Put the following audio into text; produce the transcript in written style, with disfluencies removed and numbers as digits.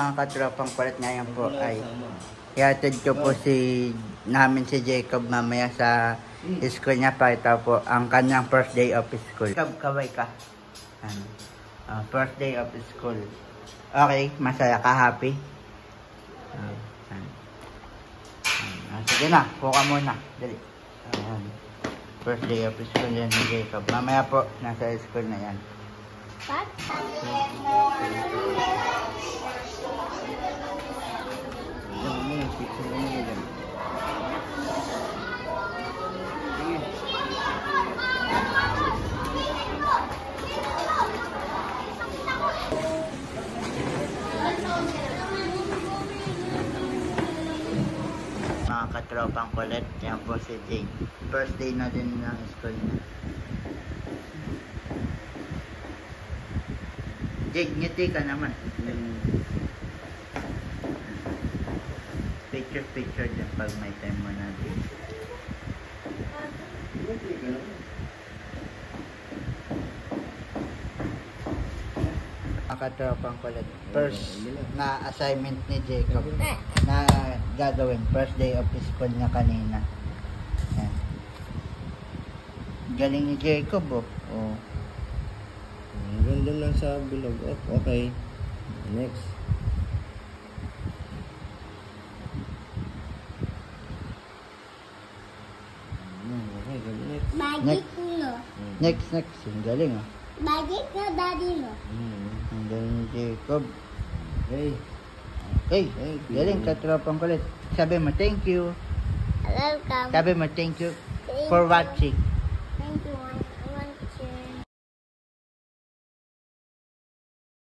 mga katropang kulit, ngayon po ay ihatid ko po namin si Jacob mamaya sa school niya. Pakita po ang kanyang first day of school. Jacob, kaway ka. First day of school. Okay, masaya ka, happy? Sige na, puka muna. Dali. First day of school yan ni Jacob. Mamaya po, nasa school na yan. Mga katropang kulit, yan po si Jake. First day na din ng school niya. Jake, ngiti ka naman. Picture dyan pag may time mo na din. Mga katropang kulit, first na assignment ni Jacob na gagawin, first day of school niya kanina. Yan. Galing ni Jacob, oh. Ganda lang sa bilog. Okay. Next. Okay, next. Magic no. Next. Ang galing, oh. Magic na daddy no. Ang galing ni Jacob. Okay. Okay, galing katropang kulit. Sabi mo, thank you. Welcome. Sabi mo, thank you for watching.